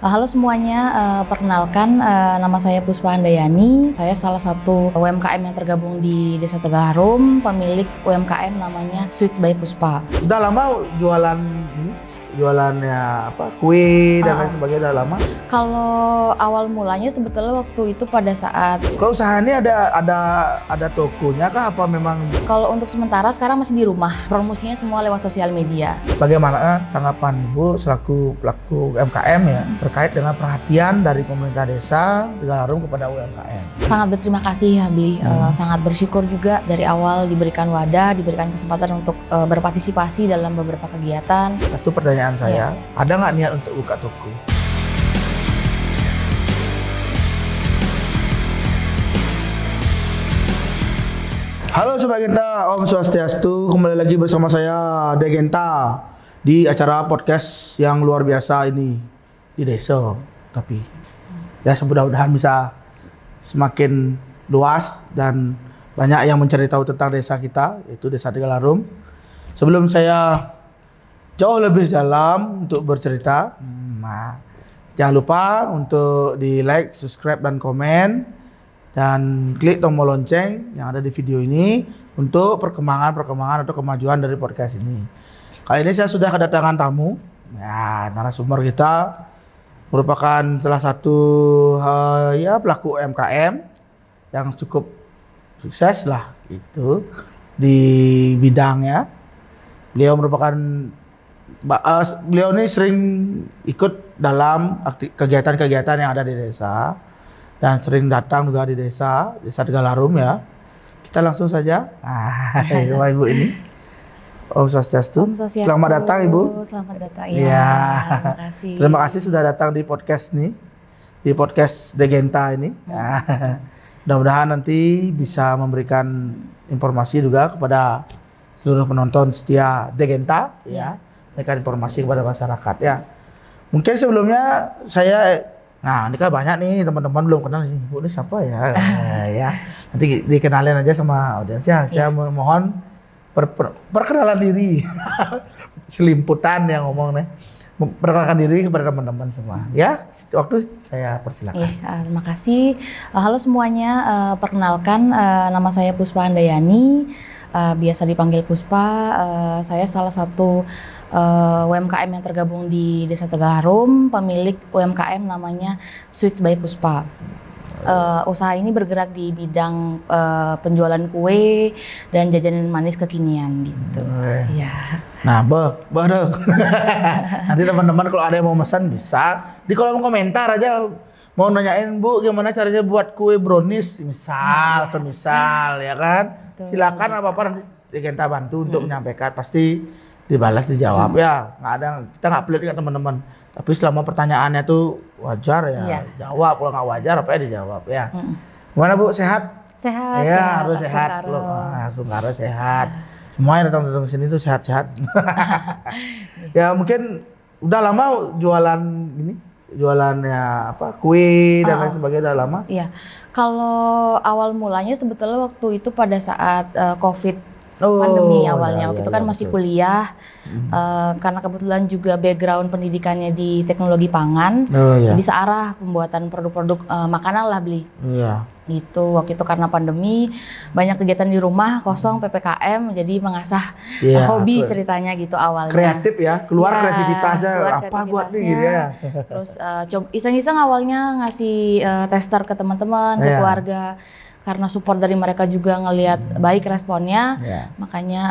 Halo semuanya, perkenalkan nama saya Puspa Handayani. Saya salah satu UMKM yang tergabung di Desa Tegaharum, pemilik UMKM namanya Sweets by Puspa. Udah lama jualan ini? Jualannya apa? Kue dan lain sebagainya udah lama? Kalau awal mulanya sebetulnya waktu itu pada saat Kalau usaha ini ada tokonya kah apa memang? kalau untuk sementara sekarang masih di rumah. Promosinya semua lewat sosial media. Bagaimana tanggapan Ibu selaku pelaku UMKM ya terkait dengan perhatian dari pemerintah desa Tegaharum kepada UMKM? Sangat berterima kasih Habli, sangat bersyukur juga dari awal diberikan wadah, diberikan kesempatan untuk berpartisipasi dalam beberapa kegiatan. Satu pertanyaan saya, ada nggak niat untuk buka toko? Halo Sobat Genta, Om Swastiastu, kembali lagi bersama saya Degenta di acara podcast yang luar biasa ini di desa. Tapi ya mudah-mudahan bisa semakin luas dan banyak yang mencari tahu tentang desa kita, yaitu Desa Tegaharum. Sebelum saya jauh lebih dalam untuk bercerita, jangan lupa untuk di like, subscribe, dan komen, dan klik tombol lonceng yang ada di video ini untuk perkembangan atau kemajuan dari podcast ini. Kali ini saya sudah kedatangan tamu, narasumber kita merupakan salah satu pelaku UMKM yang cukup sukses lah itu di bidangnya. Beliau ini sering ikut dalam kegiatan-kegiatan yang ada di desa dan sering datang juga di Desa Tegaharum ya. Kita langsung saja. Sama Ibu ini. Om Swastiastu. Selamat datang Ibu. Selamat datang ya. Terima kasih. Terima kasih sudah datang di podcast nih. Di podcast Degenta ini. Mudah-mudahan nanti bisa memberikan informasi juga kepada seluruh penonton setia Degenta ya. Memberikan informasi kepada masyarakat ya. Mungkin sebelumnya ini kan banyak nih teman-teman belum kenal Ibu ini siapa ya. Ya. Nanti dikenalin aja sama audiensnya. Saya mohon perkenalan diri. Selimputan yang ngomong nih. Perkenalkan diri kepada teman-teman semua. Ya, waktu saya persilakan. Terima kasih. Halo semuanya, perkenalkan nama saya Puspa Handayani. Biasa dipanggil Puspa. Saya salah satu UMKM yang tergabung di Desa Tegaharum, pemilik UMKM namanya Sweets by Puspa. Usaha ini bergerak di bidang penjualan kue dan jajanan manis kekinian gitu. Ya. Nah, nanti teman-teman kalau ada yang mau pesan bisa di kolom komentar aja. Mau nanyain Bu gimana caranya buat kue brownies semisal ya kan. Silakan apa-apa nanti kita bantu untuk menyampaikan, pasti dibalas dijawab ya. Kita nggak pelit kan teman-teman, tapi selama pertanyaannya tuh wajar ya jawab, kalau nggak wajar apa ya dijawab ya. Gimana Bu, sehat ya? Harus sehat loh. Sungkara sehat, semua yang datang ke sini tuh sehat-sehat. Ya mungkin udah lama jualannya apa, kue dan lain sebagainya udah lama? Iya, kalau awal mulanya sebetulnya waktu itu pada saat COVID pandemi awalnya. Waktu itu kan masih kuliah, karena kebetulan juga background pendidikannya di teknologi pangan, jadi searah pembuatan produk-produk makanan lah beli. Gitu, waktu itu karena pandemi banyak kegiatan di rumah, kosong PPKM, jadi mengasah hobi ceritanya gitu awalnya. Kreatif ya, keluar kreativitasnya, apa buat nih gitu ya. Terus coba iseng-iseng awalnya ngasih tester ke teman-teman, ke keluarga. Karena support dari mereka juga ngelihat baik responnya, makanya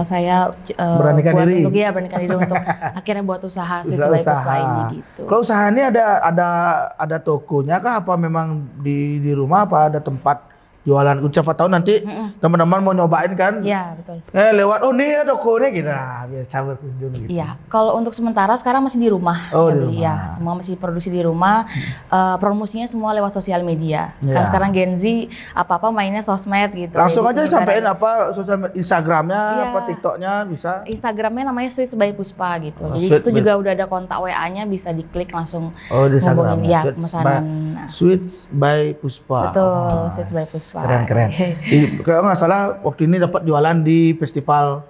saya beranikan diri untuk akhirnya buat usaha Sweets by Puspa ini gitu. Kalau usaha ini ada tokonya kah apa memang di rumah, apa ada tempat jualan? Siapa tahu nanti teman-teman mau nyobain kan? Iya, betul. Lewat nih tokonya gitu. Biasa berkunjung gitu. Iya, kalau untuk sementara sekarang masih di rumah. Di rumah. Ya, semua masih produksi di rumah. Promosinya semua lewat sosial media. Kan sekarang Gen Z apa-apa mainnya sosmed gitu. Langsung aja sampein apa sosial media, Instagramnya apa TikToknya bisa? Instagramnya namanya Sweets by Puspa gitu. Jadi itu juga udah ada kontak WA-nya, bisa diklik langsung. Di Instagram. Ya, pemesanan. Sweets by Puspa. Betul, Sweets by Puspa. Keren. Kalau nggak salah waktu ini dapat jualan di festival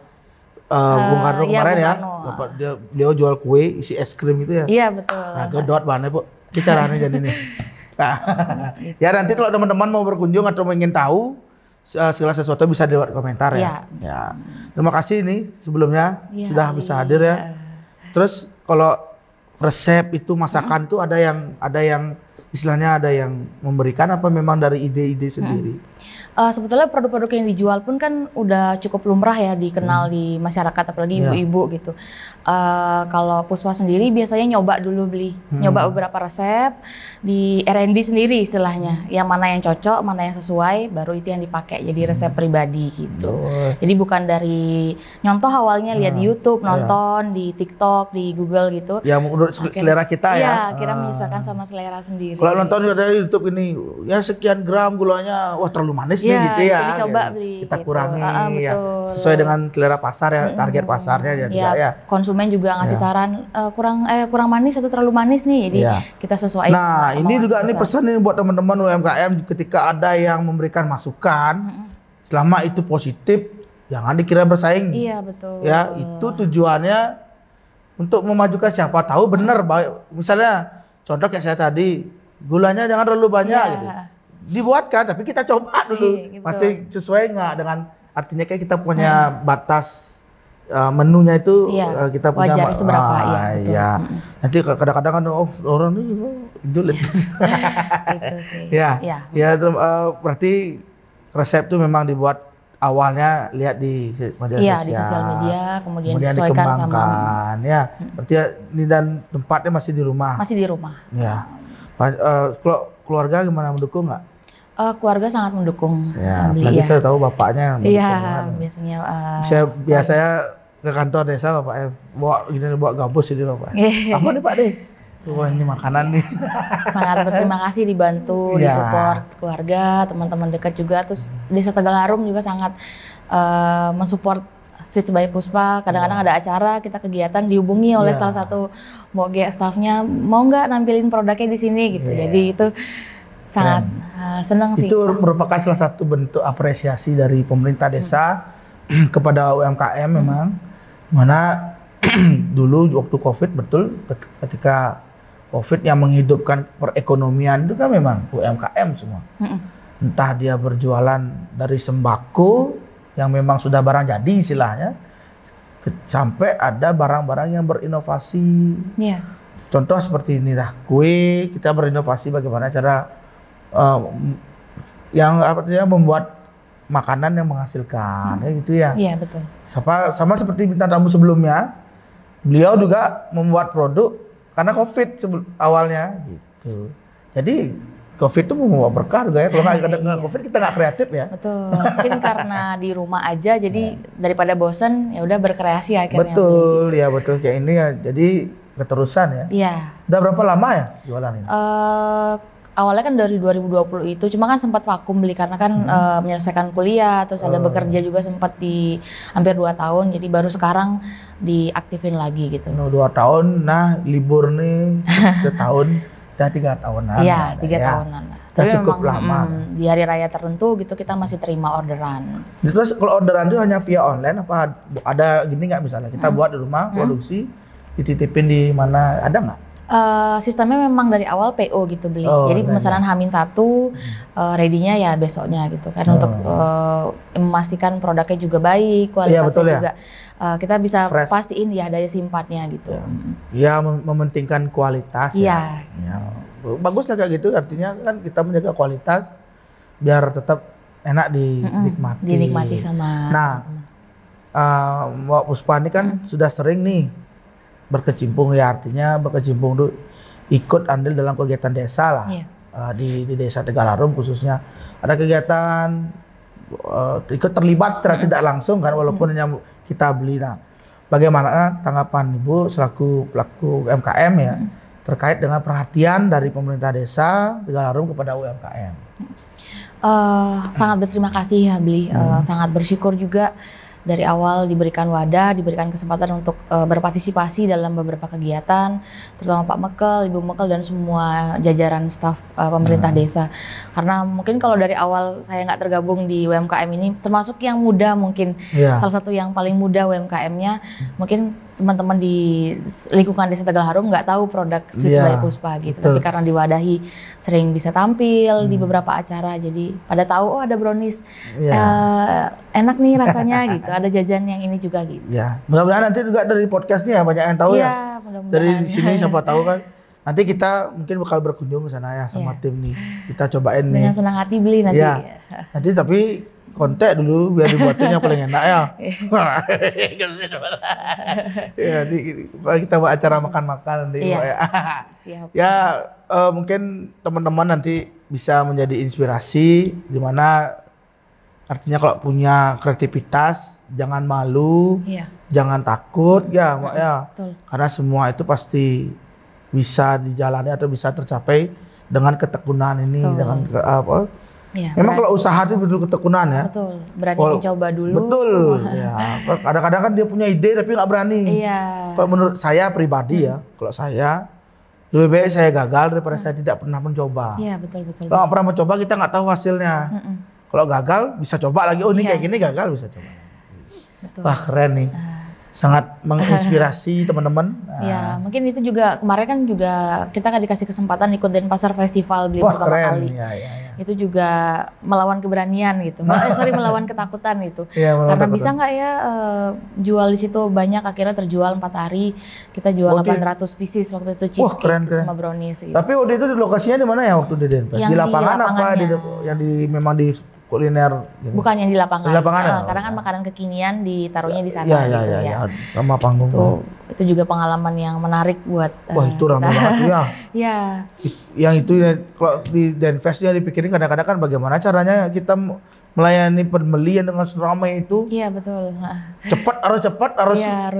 Bung Karno kemarin ya. dapat beliau jual kue isi es krim itu ya. Iya betul. Nah, godot mana Bu? Kita caranya jadi nih. Nah, ya nanti kalau teman-teman mau berkunjung atau ingin tahu segala sesuatu bisa lewat komentar ya. Ya. Terima kasih nih sebelumnya sudah bisa hadir ya. Terus kalau resep itu masakan itu ada yang istilahnya ada yang memberikan apa memang dari ide-ide sendiri? Sebetulnya produk-produk yang dijual pun kan udah cukup lumrah ya dikenal di masyarakat, apalagi ibu-ibu gitu. Kalau Puspa sendiri biasanya nyoba dulu nyoba beberapa resep di R&D sendiri istilahnya, yang mana yang cocok, mana yang sesuai, baru itu yang dipakai jadi resep pribadi gitu. Jadi bukan dari nyontoh awalnya lihat di YouTube, nonton di TikTok, di Google gitu. Ya menurut selera kita ya. Iya, kira menyesuaikan sama selera sendiri. Kalau nonton dari YouTube ini, ya sekian gram gulanya, wah terlalu manis nih gitu ya. Jadi coba gitu. beli. Kita gitu. kurangi ya, sesuai dengan selera pasar ya, target pasarnya ya juga ya. Konsumen juga ngasih saran kurang manis atau terlalu manis nih, jadi kita sesuaikan. Nah ini juga nih pesan nih buat teman-teman UMKM, ketika ada yang memberikan masukan, selama itu positif, jangan dikira bersaing. Iya betul. Ya itu tujuannya untuk memajukan, siapa tahu benar. Misalnya contoh kayak saya tadi, gulanya jangan terlalu banyak gitu. Dibuatkan, tapi kita coba dulu gitu. Masih sesuai nggak dengan, artinya kayak kita punya batas menunya itu, kita punya wajar seberapa ya. Nanti kadang-kadang kan orang ini julid. Berarti resep itu memang dibuat awalnya lihat di media sosial. Di sosial media, kemudian disesuaikan sama. Ya, berarti ini dan tempatnya masih di rumah. Masih di rumah. Ya. Kalau keluarga gimana, mendukung nggak? Keluarga sangat mendukung. Ya, apalagi saya tahu bapaknya. Iya, biasanya. Biasanya ke kantor desa bapaknya bawa gabus ini bapak. Apa nih Pak deh? Wah ini makanan nih. Sangat berterima kasih dibantu, disupport keluarga, teman-teman dekat juga. Terus Desa Tegallarum juga sangat mensupport Sweets by Puspa. Kadang-kadang ada acara, kita kegiatan dihubungi oleh salah satu moge staffnya, mau nggak nampilin produknya di sini gitu. Jadi itu sangat senang sih. Itu merupakan salah satu bentuk apresiasi dari pemerintah desa kepada UMKM memang. Mana dulu waktu COVID, betul ketika COVID yang menghidupkan perekonomian itu kan memang UMKM semua. Entah dia berjualan dari sembako yang memang sudah barang jadi istilahnya, sampai ada barang-barang yang berinovasi. Contoh seperti ini lah, kue, kita berinovasi bagaimana cara yang artinya membuat makanan yang menghasilkan, gitu ya. Iya betul. Sama seperti bintang tamu sebelumnya, beliau juga membuat produk karena COVID awalnya, gitu. Jadi COVID itu membawa berkah juga ya. Kalau nggak COVID kita nggak kreatif ya. Betul. Mungkin karena di rumah aja, jadi daripada bosan ya udah berkreasi akhirnya. Betul, ya betul kayak ini ya. Jadi keterusan ya. Iya. Udah berapa lama ya jualan ini? Awalnya kan dari 2020 itu, cuma kan sempat vakum beli karena kan menyelesaikan kuliah, terus ada bekerja juga sempat di hampir 2 tahun, jadi baru sekarang diaktifin lagi gitu. 2 tahun, nah libur nih setahun, udah 3 tahunan. Iya, 3 tahunan. Tapi cukup lama. Di hari raya tertentu gitu kita masih terima orderan. Terus kalau orderan itu hanya via online apa ada gini nggak, misalnya kita buat di rumah, produksi, dititipin di mana, ada nggak? Sistemnya memang dari awal PO gitu beli. Jadi pemesanan H-1 ready-nya ya besoknya gitu. Karena untuk memastikan produknya juga baik, kualitasnya juga kita bisa pastiin ya daya simpannya gitu. Ya, mementingkan kualitas ya. Bagus lah kayak gitu, artinya kan kita menjaga kualitas biar tetap enak dinikmati sama. Nah, Mbak Puspa ini kan sudah sering nih berkecimpung, ya artinya berkecimpung dulu, ikut andil dalam kegiatan desa lah. Di Desa Tegallarum khususnya ada kegiatan ikut terlibat secara tidak langsung kan, walaupun hanya kita beli. Nah, bagaimana tanggapan Ibu selaku pelaku UMKM ya terkait dengan perhatian dari pemerintah desa Tegallarum kepada UMKM? Sangat berterima kasih ya Bli, sangat bersyukur juga dari awal diberikan wadah, diberikan kesempatan untuk berpartisipasi dalam beberapa kegiatan, terutama Pak Mekel, Ibu Mekel dan semua jajaran staf pemerintah desa. Karena mungkin kalau dari awal saya nggak tergabung di UMKM ini, termasuk yang muda mungkin, salah satu yang paling muda UMKM-nya, mungkin teman-teman di lingkungan Desa Tegal Harum nggak tahu produk Sweets by Puspa gitu. Betul. Tapi karena diwadahi sering bisa tampil di beberapa acara, jadi pada tahu oh ada brownies enak nih rasanya gitu. Ada jajan yang ini juga gitu. Ya, mudah-mudahan nanti juga dari podcastnya banyak yang tahu ya. Mudah-mudahan. Dari sini siapa tahu kan. Nanti kita mungkin bakal berkunjung ke sana ya sama tim nih. Kita cobain nih. Dengan senang hati beli nanti. Ya. Nanti tapi kontak dulu biar dibuatin yang paling enak ya. Ya, kita buat acara makan-makan nanti. Siap. Ya, mungkin teman-teman nanti bisa menjadi inspirasi di mana artinya kalau punya kreativitas jangan malu, jangan takut ya, Mbak ya. Betul. Karena semua itu pasti bisa dijalani atau bisa tercapai dengan ketekunan ini, dengan apa? Ya, memang kalau usaha itu butuh ketekunan ya. Betul, berani mencoba dulu. Betul. Ya, kadang-kadang kan dia punya ide tapi nggak berani. Iya. Kalau menurut saya pribadi ya, kalau saya lebih baik saya gagal daripada saya tidak pernah mencoba. Iya, betul. Kalau nggak pernah mencoba kita nggak tahu hasilnya. Kalau gagal bisa coba lagi. Oh ini kayak gini gagal bisa coba. Betul. Wah keren nih. Sangat menginspirasi teman-teman. Ya, mungkin itu juga kemarin kan juga kita kan dikasih kesempatan ikut Denpasar Festival beli pertama kali. Ya. Itu juga melawan keberanian gitu. Melawan ketakutan itu. Ya, karena bisa nggak ya jual di situ banyak, akhirnya terjual 4 hari. Kita jual 800 pieces waktu itu cheesecake sama brownies gitu. Tapi waktu itu di lokasinya di mana ya waktu di Denpasar? Di lapangan apa yang memang di kuliner gitu. Bukan yang di lapangan. Di lapangan Karena kan makanan kekinian ditaruhnya di sana ya. Sama panggung. Itu juga pengalaman yang menarik buat wah, itu ramai banget ya. Iya. Yang itu kalau di Denfest dia dipikirin kadang-kadang kan bagaimana caranya kita melayani pembelian dengan ramai itu. Iya, betul. Cepat harus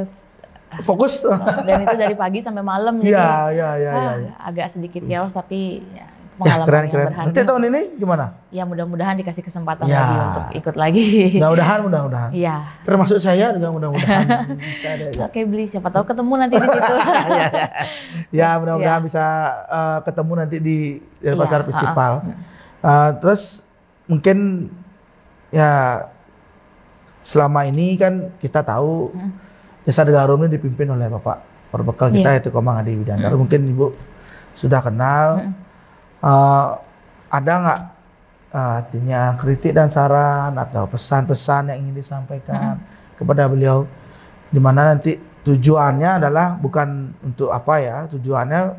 fokus. Dan itu dari pagi sampai malam jadi. Agak sedikit chaos tapi pengalaman yang berharga. Nanti tahun ini gimana? Ya mudah-mudahan dikasih kesempatan lagi untuk ikut lagi. Mudah-mudahan. Iya. Termasuk saya juga mudah-mudahan bisa ada. Oke, beli siapa tahu ketemu nanti di situ. Ya, mudah-mudahan bisa ketemu nanti di Denpasar Festival. Terus mungkin ya selama ini kan kita tahu Desa Tegal Harum ini dipimpin oleh Bapak Perbekal kita yaitu Komang Adi Widandar. Mungkin Ibu sudah kenal. Ada nggak artinya kritik dan saran atau pesan-pesan yang ingin disampaikan kepada beliau, di mana nanti tujuannya adalah bukan untuk apa ya, tujuannya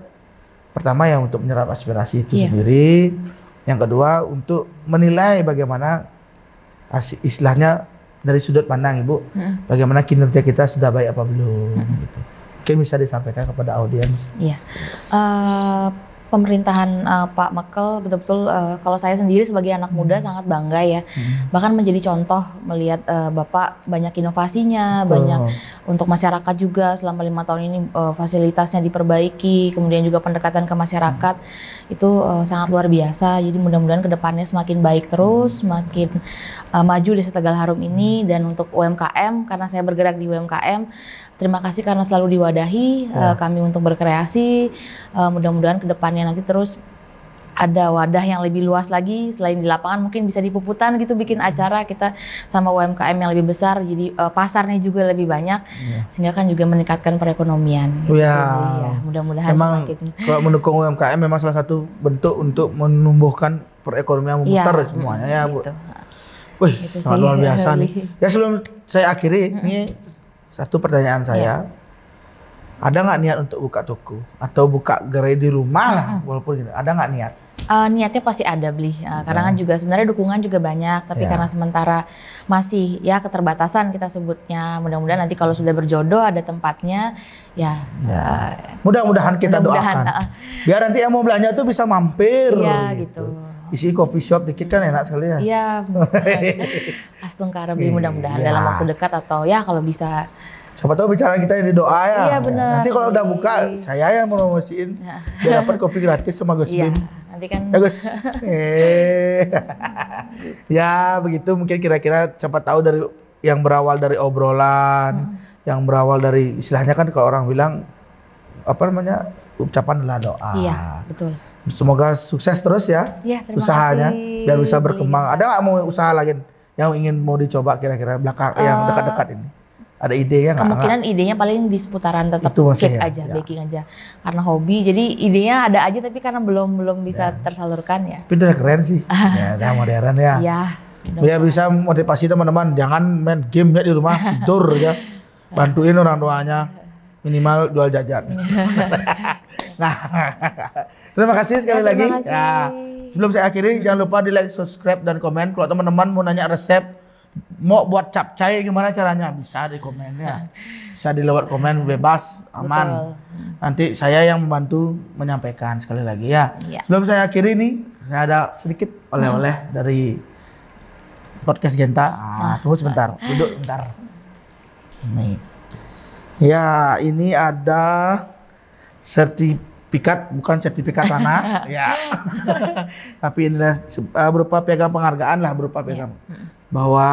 pertama ya untuk menyerap aspirasi itu sendiri, yang kedua untuk menilai bagaimana istilahnya dari sudut pandang Ibu, bagaimana kinerja kita sudah baik apa belum gitu. Mungkin bisa disampaikan kepada audiens. Iya. Pemerintahan Pak Mekel betul-betul kalau saya sendiri sebagai anak muda sangat bangga ya. Bahkan menjadi contoh melihat Bapak banyak inovasinya, banyak untuk masyarakat juga selama 5 tahun ini fasilitasnya diperbaiki, kemudian juga pendekatan ke masyarakat itu sangat luar biasa. Jadi mudah-mudahan kedepannya semakin baik terus, semakin maju Desa Tegal Harum ini. Dan untuk UMKM, karena saya bergerak di UMKM, terima kasih karena selalu diwadahi kami untuk berkreasi. Mudah-mudahan kedepannya nanti terus ada wadah yang lebih luas lagi, selain di lapangan mungkin bisa di Puputan gitu bikin acara kita sama UMKM yang lebih besar, jadi pasarnya juga lebih banyak, sehingga kan juga meningkatkan perekonomian. Ya, mudah-mudahan memang kalau mendukung UMKM memang salah satu bentuk untuk menumbuhkan perekonomian memutar semuanya ya Bu. Gitu. Wih, sangat luar biasa nih. Ya sebelum saya akhiri, ini satu pertanyaan saya. Ada nggak niat untuk buka toko atau buka gerai di rumah lah, walaupun gitu. Ada nggak niat? Niatnya pasti ada beli, karena kan juga sebenarnya dukungan juga banyak, tapi karena sementara masih ya keterbatasan kita sebutnya. Mudah-mudahan nanti kalau sudah berjodoh ada tempatnya, mudah-mudahan kita doakan. Biar nanti yang mau belanja tuh bisa mampir. Iya gitu. Isi coffee shop dikit kan enak sekali ya. Iya. Astungkara beli mudah-mudahan dalam waktu dekat atau ya kalau bisa. Siapa tahu bicara kita di doa ya. Iya benar. Nanti kalau udah buka, saya yang promosiin. Biar dapat kopi gratis sama Gus Bim. Nanti kan. Ya Gus. Ya begitu mungkin kira-kira siapa tahu dari yang berawal dari obrolan, yang berawal dari istilahnya kan kalau orang bilang apa namanya ucapan adalah doa. Iya betul. Semoga sukses terus ya, usahanya biar bisa berkembang. Ada nggak mau usaha lagi yang ingin mau dicoba kira-kira belakang yang dekat-dekat ini? ada ide ya nggak? Kemungkinan idenya paling di seputaran tetap Itu masih cake ya, aja, ya. baking aja. Karena hobi, jadi idenya ada aja tapi karena belum bisa tersalurkan ya. Tapi udah keren sih. Ya, udah modern ya. Iya. Ya bisa motivasi teman-teman, jangan main game ya di rumah, tidur ya. Bantuin orang tuanya, minimal jual jajan. Nah, terima kasih sekali lagi. Terima kasih. Ya, sebelum saya akhiri, jangan lupa di like, subscribe, dan komen. Kalau teman-teman mau nanya resep, mau buat capcay gimana caranya, bisa di komen ya. Bisa di lewat komen, bebas, aman. Betul. Nanti saya yang membantu menyampaikan sekali lagi ya. Iya. Sebelum saya akhiri nih, saya ada sedikit oleh-oleh dari podcast Genta. Tunggu sebentar, duduk bentar. Nih. Ya, ini ada sertifikat, bukan sertifikat tanah, ya. Tapi ini berupa piagam penghargaan lah, berupa piagam bahwa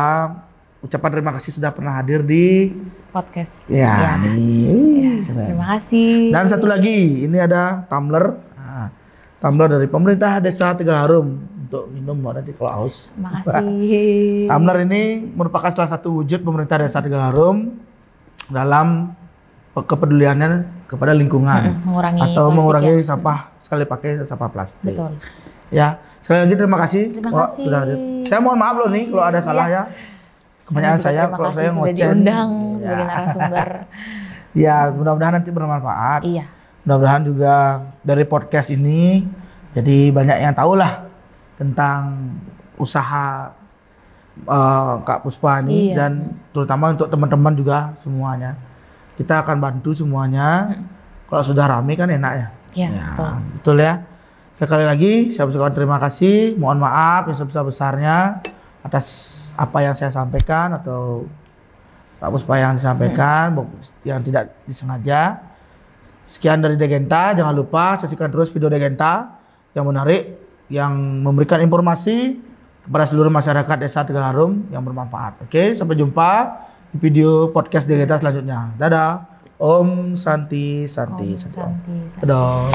ucapan terima kasih sudah pernah hadir di Podcast. ya, nih. Keren. Terima kasih. Dan satu lagi, ini ada tumbler. Nah, tumbler dari pemerintah Desa Tegalharum untuk minum nanti kalau haus. Terima kasih. Tumbler ini merupakan salah satu wujud pemerintah Desa Tegalharum dalam kepeduliannya kepada lingkungan mengurangi atau plastik mengurangi ya. sampah sekali pakai sampah plastik. Betul. Ya, sekali lagi terima kasih. Terima Wah, kasih. sudah hadir. Saya mohon maaf loh nih kalau ada salah ya. Kebanyakan saya kalau saya sudah ngoceh. diundang Ya. sebagai narasumber. Ya, mudah-mudahan nanti bermanfaat. Iya. Mudah-mudahan juga dari podcast ini jadi banyak yang tahu lah tentang usaha Kak Puspa ini. Iya. Dan terutama untuk teman-teman juga semuanya. Kita akan bantu semuanya. Kalau sudah rame kan enak ya. Iya, Ya, betul. betul ya. Sekali lagi saya ucapkan terima kasih. Mohon maaf yang sebesar-besarnya atas apa yang saya sampaikan atau Kak Puspa yang disampaikan yang tidak disengaja. Sekian dari Degenta. Jangan lupa saksikan terus video Degenta yang menarik, yang memberikan informasi kepada seluruh masyarakat Desa Tegalharum yang bermanfaat. Oke, sampai jumpa di video podcast Degenta selanjutnya. Dadah. Om Santi Santi. Om Santi. Dadah.